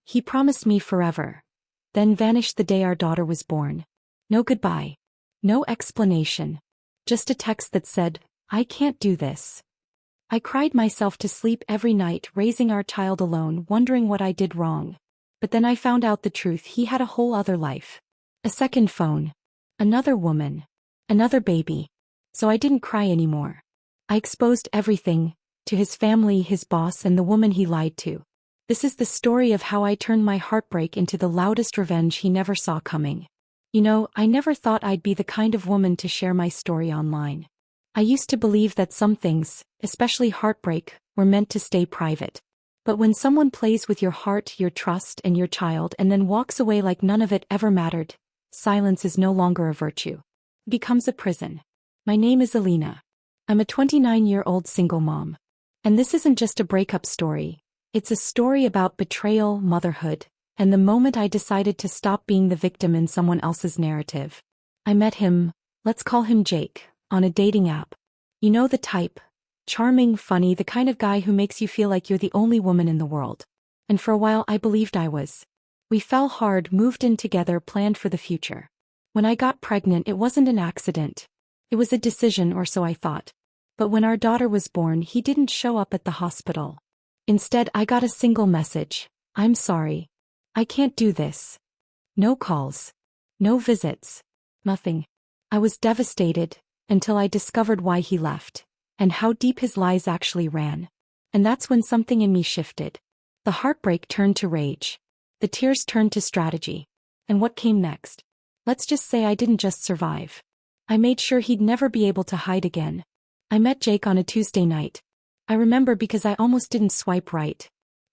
He promised me forever, then vanished the day our daughter was born. No goodbye. No explanation. Just a text that said, "I can't do this." I cried myself to sleep every night, raising our child alone, wondering what I did wrong. But then I found out the truth. He had a whole other life. A second phone. Another woman. Another baby. So I didn't cry anymore. I exposed everything, to his family, his boss, and the woman he lied to. This is the story of how I turned my heartbreak into the loudest revenge he never saw coming. You know, I never thought I'd be the kind of woman to share my story online. I used to believe that some things, especially heartbreak, were meant to stay private. But when someone plays with your heart, your trust, and your child and then walks away like none of it ever mattered, silence is no longer a virtue. It becomes a prison. My name is Alina. I'm a 29-year-old single mom. And this isn't just a breakup story. It's a story about betrayal, motherhood, and the moment I decided to stop being the victim in someone else's narrative. I met him, let's call him Jake, on a dating app. You know the type. Charming, funny, the kind of guy who makes you feel like you're the only woman in the world. And for a while I believed I was. We fell hard, moved in together, planned for the future. When I got pregnant, it wasn't an accident. It was a decision, or so I thought. But when our daughter was born, he didn't show up at the hospital. Instead, I got a single message. "I'm sorry. I can't do this." No calls. No visits. Nothing. I was devastated, until I discovered why he left, and how deep his lies actually ran. And that's when something in me shifted. The heartbreak turned to rage. The tears turned to strategy. And what came next? Let's just say I didn't just survive. I made sure he'd never be able to hide again. I met Jake on a Tuesday night. I remember because I almost didn't swipe right.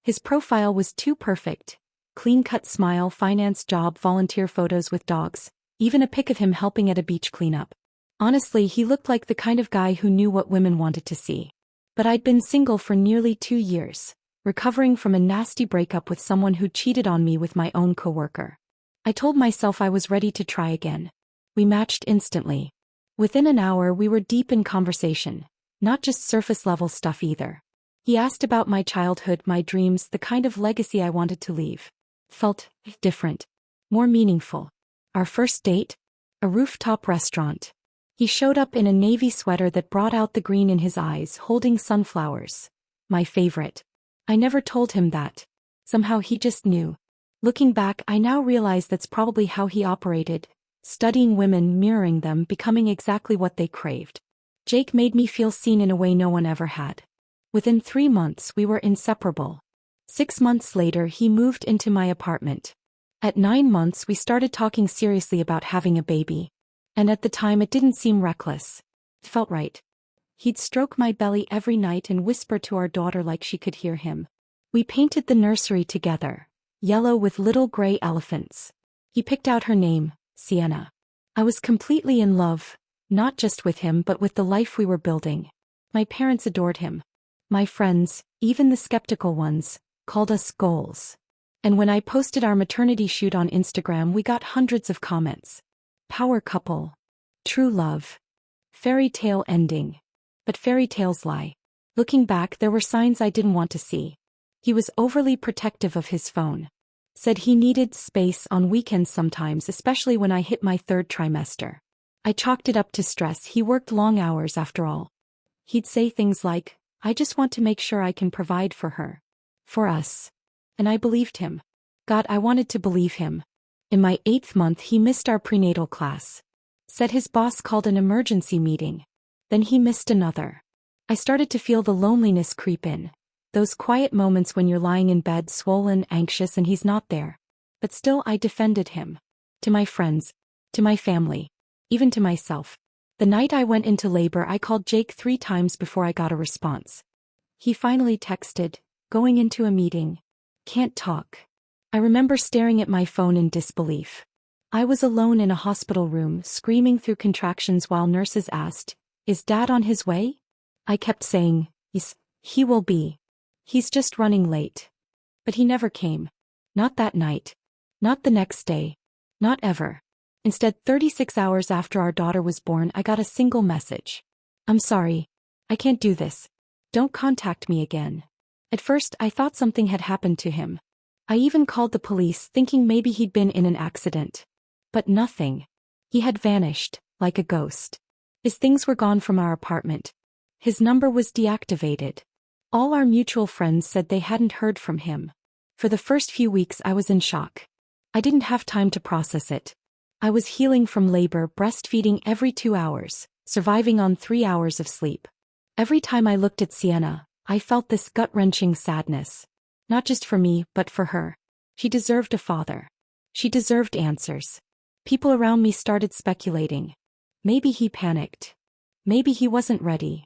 His profile was too perfect. Clean-cut smile, finance job, volunteer photos with dogs, even a pic of him helping at a beach cleanup. Honestly, he looked like the kind of guy who knew what women wanted to see. But I'd been single for nearly 2 years, recovering from a nasty breakup with someone who cheated on me with my own coworker. I told myself I was ready to try again. We matched instantly. Within an hour we were deep in conversation, not just surface-level stuff either. He asked about my childhood, my dreams, the kind of legacy I wanted to leave. Felt different. More meaningful. Our first date? A rooftop restaurant. He showed up in a navy sweater that brought out the green in his eyes, holding sunflowers. My favorite. I never told him that. Somehow he just knew. Looking back, I now realize that's probably how he operated. Studying women, mirroring them, becoming exactly what they craved. Jake made me feel seen in a way no one ever had. Within 3 months, we were inseparable. 6 months later, he moved into my apartment. At 9 months, we started talking seriously about having a baby. And at the time, it didn't seem reckless. It felt right. He'd stroke my belly every night and whisper to our daughter like she could hear him. We painted the nursery together, yellow with little gray elephants. He picked out her name, Sienna. I was completely in love, not just with him but with the life we were building. My parents adored him. My friends, even the skeptical ones, called us goals. And when I posted our maternity shoot on Instagram, we got hundreds of comments. Power couple. True love. Fairy tale ending. But fairy tales lie. Looking back, there were signs I didn't want to see. He was overly protective of his phone. Said he needed space on weekends sometimes, especially when I hit my 3rd trimester. I chalked it up to stress. He worked long hours after all. He'd say things like, "I just want to make sure I can provide for her. For us." And I believed him. God, I wanted to believe him. In my 8th month, he missed our prenatal class. Said his boss called an emergency meeting. Then he missed another. I started to feel the loneliness creep in. Those quiet moments when you're lying in bed, swollen, anxious, and he's not there. But still, I defended him. To my friends. To my family. Even to myself. The night I went into labor, I called Jake 3 times before I got a response. He finally texted, "Going into a meeting. Can't talk." I remember staring at my phone in disbelief. I was alone in a hospital room, screaming through contractions while nurses asked, "Is Dad on his way?" I kept saying, "Yes, he will be. He's just running late." But he never came. Not that night. Not the next day. Not ever. Instead, 36 hours after our daughter was born, I got a single message. "I'm sorry. I can't do this. Don't contact me again." At first, I thought something had happened to him. I even called the police thinking maybe he'd been in an accident. But nothing. He had vanished, like a ghost. His things were gone from our apartment. His number was deactivated. All our mutual friends said they hadn't heard from him. For the first few weeks I was in shock. I didn't have time to process it. I was healing from labor, breastfeeding every 2 hours, surviving on 3 hours of sleep. Every time I looked at Sienna, I felt this gut-wrenching sadness. Not just for me, but for her. She deserved a father. She deserved answers. People around me started speculating. Maybe he panicked. Maybe he wasn't ready.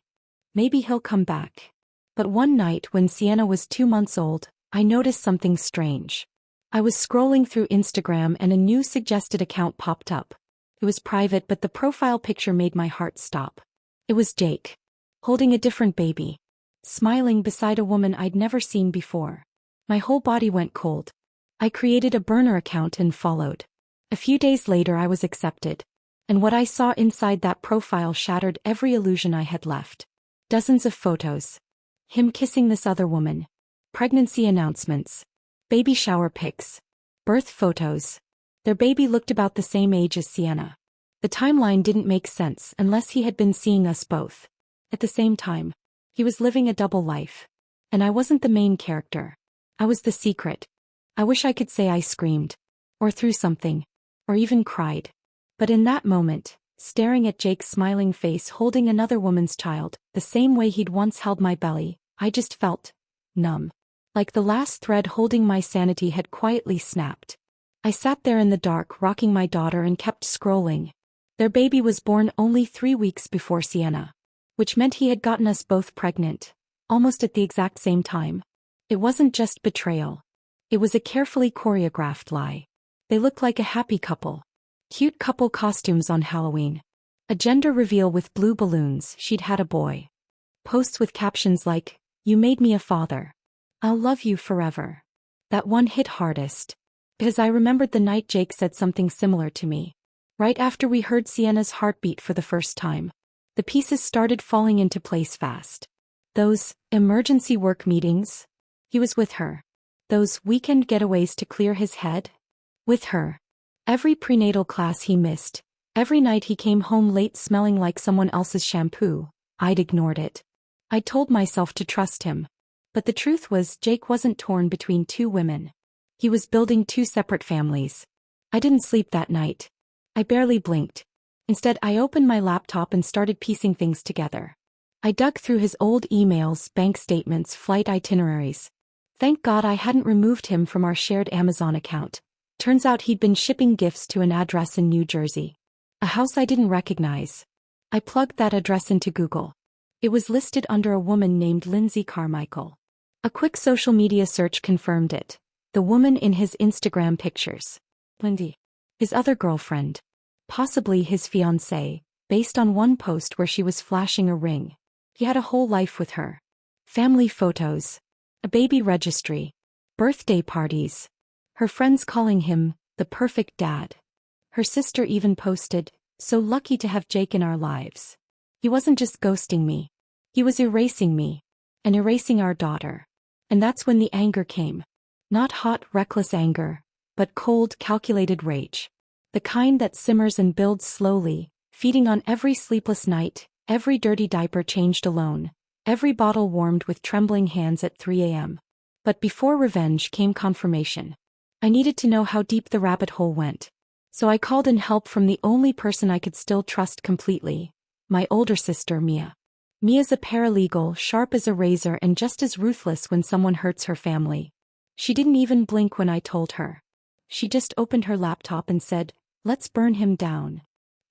Maybe he'll come back. But one night when Sienna was 2 months old, I noticed something strange. I was scrolling through Instagram and a new suggested account popped up. It was private, but the profile picture made my heart stop. It was Jake, holding a different baby, smiling beside a woman I'd never seen before. My whole body went cold. I created a burner account and followed. A few days later I was accepted. And what I saw inside that profile shattered every illusion I had left. Dozens of photos. Him kissing this other woman. Pregnancy announcements. Baby shower pics. Birth photos. Their baby looked about the same age as Sienna. The timeline didn't make sense unless he had been seeing us both. At the same time, he was living a double life. And I wasn't the main character. I was the secret. I wish I could say I screamed. Or threw something. Or even cried. But in that moment, staring at Jake's smiling face holding another woman's child, the same way he'd once held my belly, I just felt numb. Like the last thread holding my sanity had quietly snapped. I sat there in the dark rocking my daughter and kept scrolling. Their baby was born only 3 weeks before Sienna. Which meant he had gotten us both pregnant. Almost at the exact same time. It wasn't just betrayal. It was a carefully choreographed lie. They looked like a happy couple. Cute couple costumes on Halloween. A gender reveal with blue balloons, she'd had a boy. Posts with captions like, "You made me a father. I'll love you forever." That one hit hardest. Because I remembered the night Jake said something similar to me. Right after we heard Sienna's heartbeat for the first time. The pieces started falling into place fast. Those emergency work meetings. He was with her. Those weekend getaways to clear his head. With her. Every prenatal class he missed. Every night he came home late smelling like someone else's shampoo. I'd ignored it. I told myself to trust him. But the truth was Jake wasn't torn between 2 women. He was building 2 separate families. I didn't sleep that night. I barely blinked. Instead, I opened my laptop and started piecing things together. I dug through his old emails, bank statements, flight itineraries. Thank God I hadn't removed him from our shared Amazon account. Turns out he'd been shipping gifts to an address in New Jersey. A house I didn't recognize. I plugged that address into Google. It was listed under a woman named Lindsay Carmichael. A quick social media search confirmed it. The woman in his Instagram pictures. Lindy. His other girlfriend. Possibly his fiancée, based on one post where she was flashing a ring. He had a whole life with her. Family photos. A baby registry. Birthday parties. Her friends calling him the perfect dad. Her sister even posted, "So lucky to have Jake in our lives." He wasn't just ghosting me. He was erasing me. And erasing our daughter. And that's when the anger came. Not hot, reckless anger, but cold, calculated rage. The kind that simmers and builds slowly, feeding on every sleepless night, every dirty diaper changed alone, every bottle warmed with trembling hands at 3 a.m. But before revenge came confirmation. I needed to know how deep the rabbit hole went. So I called in help from the only person I could still trust completely. My older sister, Mia. Mia's a paralegal, sharp as a razor and just as ruthless when someone hurts her family. She didn't even blink when I told her. She just opened her laptop and said, "Let's burn him down."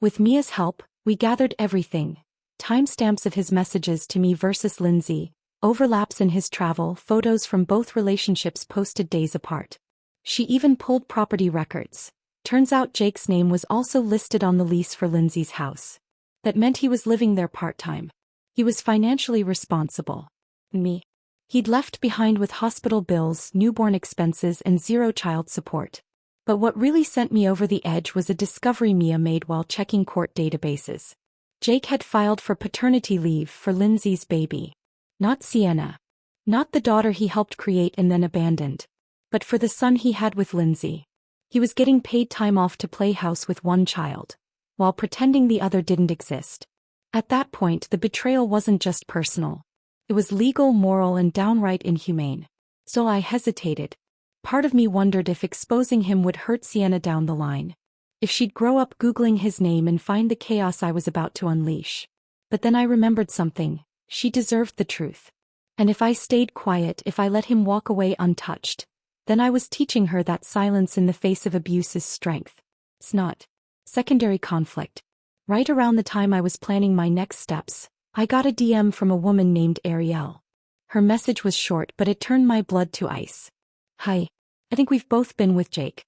With Mia's help, we gathered everything. Timestamps of his messages to me versus Lindsay, overlaps in his travel, photos from both relationships posted days apart. She even pulled property records. Turns out Jake's name was also listed on the lease for Lindsay's house. That meant he was living there part-time. He was financially responsible. Me. He'd left behind with hospital bills, newborn expenses and 0 child support. But what really sent me over the edge was a discovery Mia made while checking court databases. Jake had filed for paternity leave for Lindsay's baby. Not Sienna. Not the daughter he helped create and then abandoned. but for the son he had with Lindsay. He was getting paid time off to play house with one child, while pretending the other didn't exist. At that point, the betrayal wasn't just personal. It was legal, moral, and downright inhumane. Still, I hesitated. Part of me wondered if exposing him would hurt Sienna down the line. If she'd grow up Googling his name and find the chaos I was about to unleash. But then I remembered something. She deserved the truth. And if I stayed quiet, if I let him walk away untouched, then I was teaching her that silence in the face of abuse is strength. It's not. Secondary conflict. Right around the time I was planning my next steps, I got a DM from a woman named Ariel. Her message was short, but it turned my blood to ice. Hi. I think we've both been with Jake.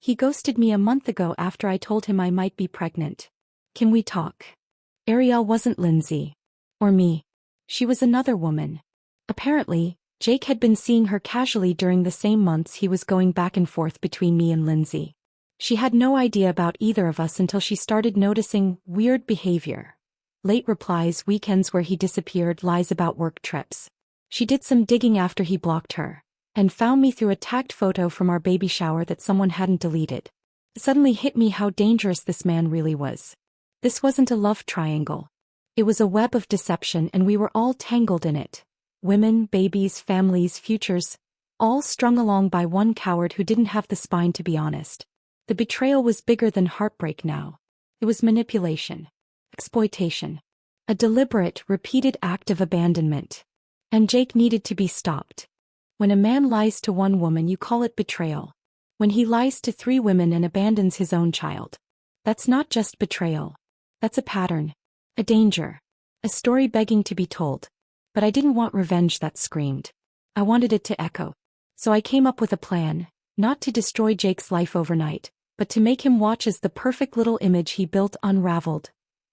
He ghosted me a month ago after I told him I might be pregnant. Can we talk? Ariel wasn't Lindsay. Or me. She was another woman. Apparently, Jake had been seeing her casually during the same months he was going back and forth between me and Lindsay. She had no idea about either of us until she started noticing weird behavior. Late replies, weekends where he disappeared, lies about work trips. She did some digging after he blocked her, and found me through a tagged photo from our baby shower that someone hadn't deleted. It suddenly hit me how dangerous this man really was. This wasn't a love triangle. It was a web of deception, and we were all tangled in it. Women, babies, families, futures, all strung along by one coward who didn't have the spine to be honest. The betrayal was bigger than heartbreak now. It was manipulation. Exploitation. A deliberate, repeated act of abandonment. And Jake needed to be stopped. When a man lies to one woman, you call it betrayal. When he lies to 3 women and abandons his own child, that's not just betrayal. That's a pattern. A danger. A story begging to be told. But I didn't want revenge that screamed. I wanted it to echo. So I came up with a plan, not to destroy Jake's life overnight, but to make him watch as the perfect little image he built unraveled,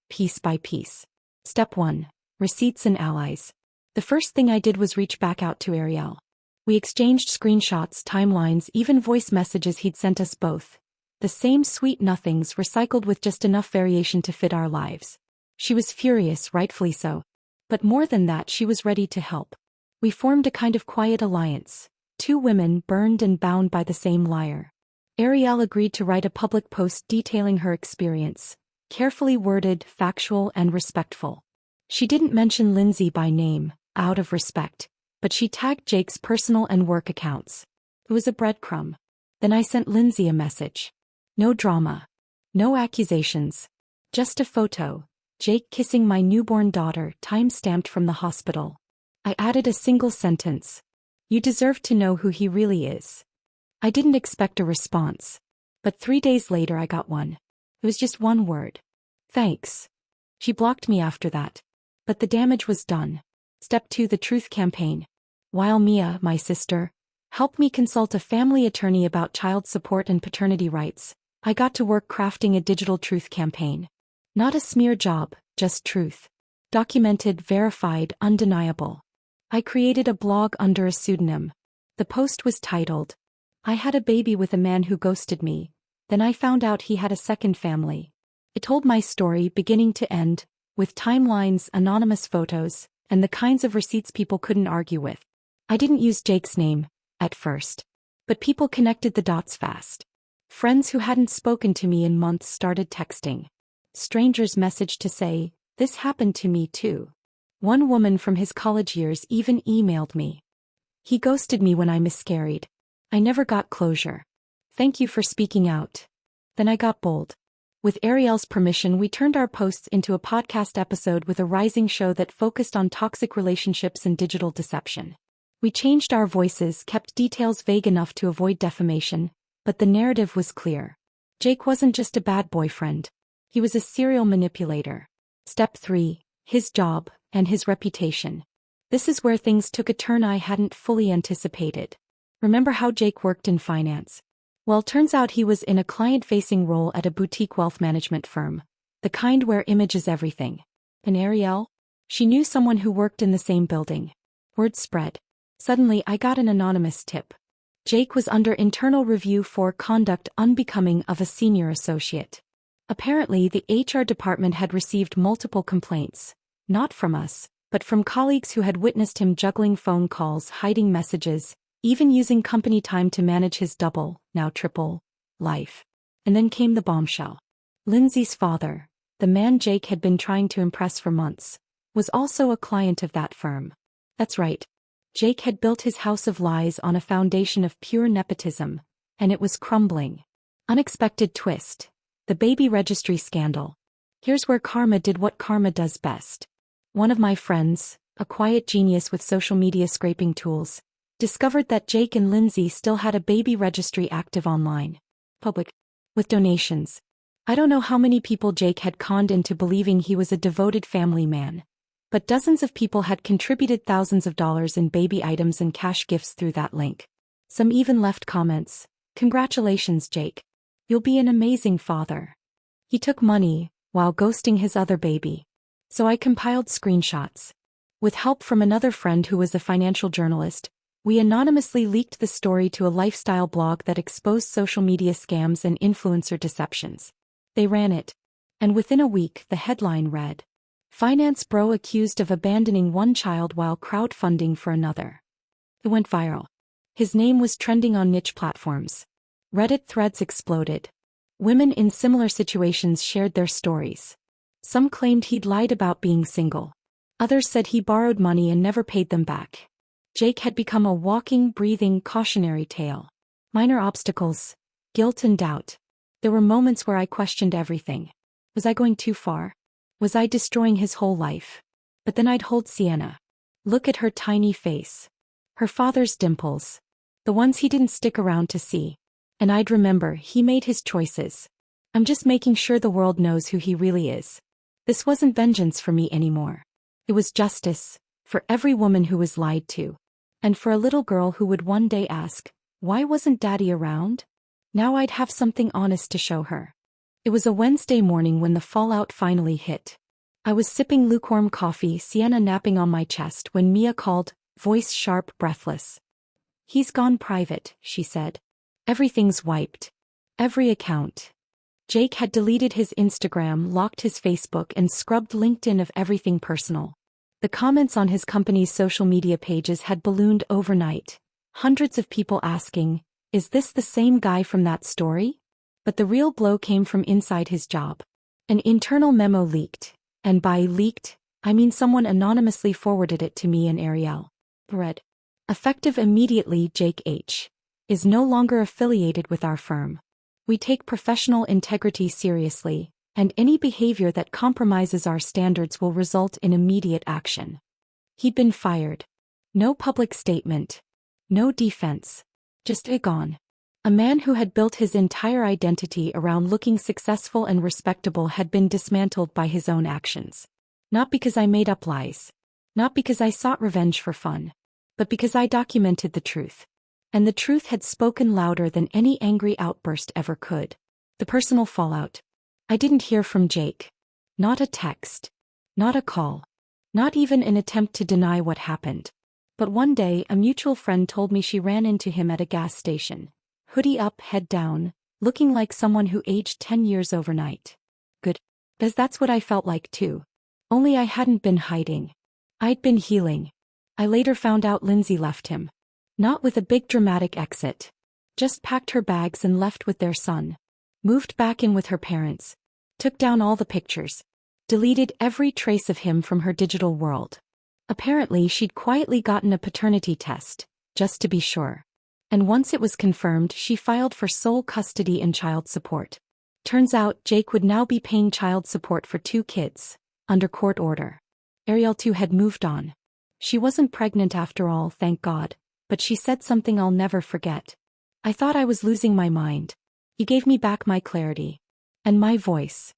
piece by piece. Step 1. Receipts and allies. The first thing I did was reach back out to Ariel. We exchanged screenshots, timelines, even voice messages he'd sent us both. The same sweet nothings recycled with just enough variation to fit our lives. She was furious, rightfully so. But more than that, she was ready to help. We formed a kind of quiet alliance. 2 women burned and bound by the same liar. Ariel agreed to write a public post detailing her experience. Carefully worded, factual, and respectful. She didn't mention Lindsay by name, out of respect, but she tagged Jake's personal and work accounts. It was a breadcrumb. Then I sent Lindsay a message. No drama. No accusations. Just a photo. Jake kissing my newborn daughter, time-stamped from the hospital. I added a single sentence. You deserve to know who he really is. I didn't expect a response. But 3 days later I got one. It was just one word. Thanks. She blocked me after that. But the damage was done. Step 2. The Truth Campaign. While Mia, my sister, helped me consult a family attorney about child support and paternity rights, I got to work crafting a digital truth campaign. Not a smear job, just truth. Documented, verified, undeniable. I created a blog under a pseudonym. The post was titled, I had a baby with a man who ghosted me. Then I found out he had a second family. It told my story beginning to end, with timelines, anonymous photos, and the kinds of receipts people couldn't argue with. I didn't use Jake's name, at first. But people connected the dots fast. Friends who hadn't spoken to me in months started texting. Strangers messaged to say, this happened to me too. One woman from his college years even emailed me. He ghosted me when I miscarried. I never got closure. Thank you for speaking out. Then I got bold. With Ariel's permission, we turned our posts into a podcast episode with a rising show that focused on toxic relationships and digital deception. We changed our voices, kept details vague enough to avoid defamation, but the narrative was clear. Jake wasn't just a bad boyfriend. He was a serial manipulator. Step 3. His job, and his reputation. This is where things took a turn I hadn't fully anticipated. Remember how Jake worked in finance? Well, turns out he was in a client-facing role at a boutique wealth management firm. The kind where image is everything. And Ariel? She knew someone who worked in the same building. Word spread. Suddenly I got an anonymous tip. Jake was under internal review for conduct unbecoming of a senior associate. Apparently, the HR department had received multiple complaints, not from us, but from colleagues who had witnessed him juggling phone calls, hiding messages, even using company time to manage his double, now triple, life. And then came the bombshell. Lindsay's father, the man Jake had been trying to impress for months, was also a client of that firm. That's right. Jake had built his house of lies on a foundation of pure nepotism, and it was crumbling. Unexpected twist. The baby registry scandal. Here's where karma did what karma does best. One of my friends, a quiet genius with social media scraping tools, discovered that Jake and Lindsay still had a baby registry active online. Public. With donations. I don't know how many people Jake had conned into believing he was a devoted family man, but dozens of people had contributed thousands of dollars in baby items and cash gifts through that link. Some even left comments. Congratulations, Jake. You'll be an amazing father. He took money, while ghosting his other baby. So I compiled screenshots. With help from another friend who was a financial journalist, we anonymously leaked the story to a lifestyle blog that exposed social media scams and influencer deceptions. They ran it. And within a week, the headline read, "Finance bro accused of abandoning one child while crowdfunding for another." It went viral. His name was trending on niche platforms. Reddit threads exploded. Women in similar situations shared their stories. Some claimed he'd lied about being single. Others said he borrowed money and never paid them back. Jake had become a walking, breathing cautionary tale. Minor obstacles, guilt and doubt. There were moments where I questioned everything. Was I going too far? Was I destroying his whole life? But then I'd hold Sienna. Look at her tiny face. Her father's dimples. The ones he didn't stick around to see. And I'd remember he made his choices. I'm just making sure the world knows who he really is. This wasn't vengeance for me anymore. It was justice, for every woman who was lied to. And for a little girl who would one day ask, why wasn't Daddy around? Now I'd have something honest to show her. It was a Wednesday morning when the fallout finally hit. I was sipping lukewarm coffee, Sienna napping on my chest, when Mia called, voice sharp, breathless. "He's gone private," she said. "Everything's wiped. Every account." Jake had deleted his Instagram, locked his Facebook, and scrubbed LinkedIn of everything personal. The comments on his company's social media pages had ballooned overnight. Hundreds of people asking, "Is this the same guy from that story?" But the real blow came from inside his job. An internal memo leaked. And by leaked, I mean someone anonymously forwarded it to me and Ariel. Read. Effective immediately, Jake H. is no longer affiliated with our firm. We take professional integrity seriously, and any behavior that compromises our standards will result in immediate action. He'd been fired. No public statement. No defense. Just gone. A man who had built his entire identity around looking successful and respectable had been dismantled by his own actions. Not because I made up lies. Not because I sought revenge for fun. But because I documented the truth. And the truth had spoken louder than any angry outburst ever could. The personal fallout. I didn't hear from Jake. Not a text. Not a call. Not even an attempt to deny what happened. But one day a mutual friend told me she ran into him at a gas station. Hoodie up, head down, looking like someone who aged 10 years overnight. Good. Because that's what I felt like too. Only I hadn't been hiding. I'd been healing. I later found out Lindsay left him. Not with a big dramatic exit. Just packed her bags and left with their son. Moved back in with her parents. Took down all the pictures. Deleted every trace of him from her digital world. Apparently she'd quietly gotten a paternity test, just to be sure. And once it was confirmed, she filed for sole custody and child support. Turns out Jake would now be paying child support for 2 kids, under court order. Ariel too had moved on. She wasn't pregnant after all, thank God. But she said something I'll never forget. I thought I was losing my mind. You gave me back my clarity. And my voice.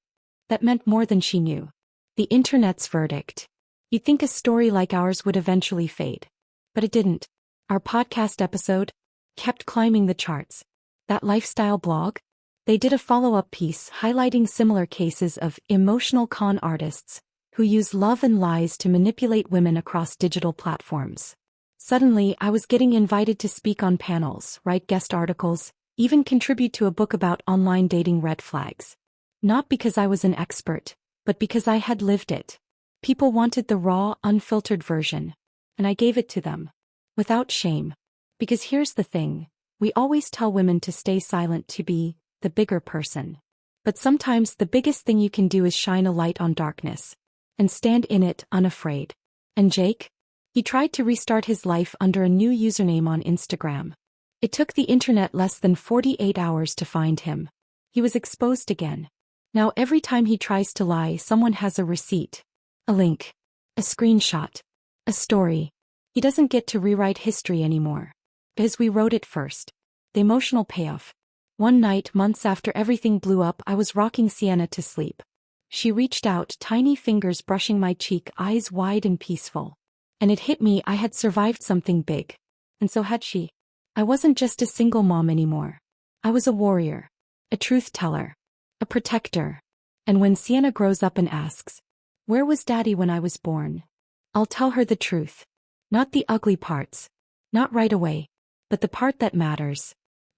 That meant more than she knew. The internet's verdict. You'd think a story like ours would eventually fade. But it didn't. Our podcast episode kept climbing the charts. That lifestyle blog? They did a follow-up piece highlighting similar cases of emotional con artists who use love and lies to manipulate women across digital platforms. Suddenly, I was getting invited to speak on panels, write guest articles, even contribute to a book about online dating red flags. Not because I was an expert, but because I had lived it. People wanted the raw, unfiltered version, and I gave it to them. Without shame. Because here's the thing. We always tell women to stay silent to be the bigger person. But sometimes the biggest thing you can do is shine a light on darkness. And stand in it unafraid. And Jake? He tried to restart his life under a new username on Instagram. It took the internet less than 48 hours to find him. He was exposed again. Now every time he tries to lie, someone has a receipt, a link, a screenshot, a story. He doesn't get to rewrite history anymore. Because we wrote it first. The emotional payoff. One night, months after everything blew up, I was rocking Sienna to sleep. She reached out, tiny fingers brushing my cheek, eyes wide and peaceful. And it hit me, I had survived something big. And so had she. I wasn't just a single mom anymore. I was a warrior. A truth teller. A protector. And when Sienna grows up and asks, "Where was Daddy when I was born?" I'll tell her the truth. Not the ugly parts. Not right away. But the part that matters.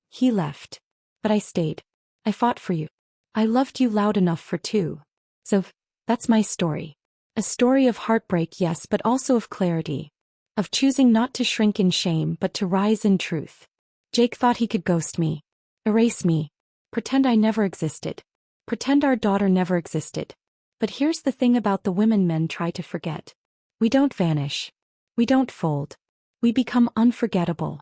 He left. But I stayed. I fought for you. I loved you loud enough for two. So, that's my story. A story of heartbreak, yes, but also of clarity. Of choosing not to shrink in shame but to rise in truth. Jake thought he could ghost me. Erase me. Pretend I never existed. Pretend our daughter never existed. But here's the thing about the women men try to forget. We don't vanish. We don't fold. We become unforgettable.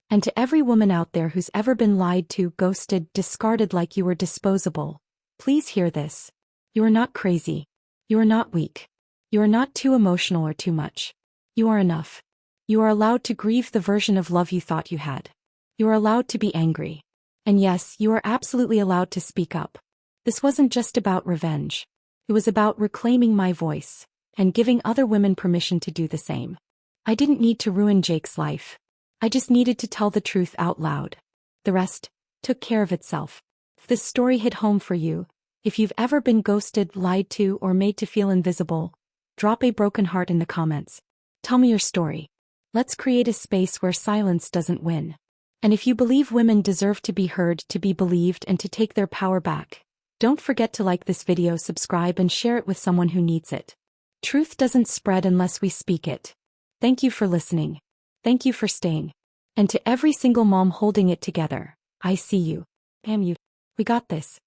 And to every woman out there who's ever been lied to, ghosted, discarded like you were disposable, please hear this. You are not crazy. You are not weak. You are not too emotional or too much. You are enough. You are allowed to grieve the version of love you thought you had. You are allowed to be angry. And yes, you are absolutely allowed to speak up. This wasn't just about revenge. It was about reclaiming my voice and giving other women permission to do the same. I didn't need to ruin Jake's life. I just needed to tell the truth out loud. The rest took care of itself. If this story hit home for you, if you've ever been ghosted, lied to, or made to feel invisible, drop a broken heart in the comments. Tell me your story. Let's create a space where silence doesn't win. And if you believe women deserve to be heard, to be believed, and to take their power back, don't forget to like this video, subscribe, and share it with someone who needs it. Truth doesn't spread unless we speak it. Thank you for listening. Thank you for staying. And to every single mom holding it together, I see you. Damn you. We got this.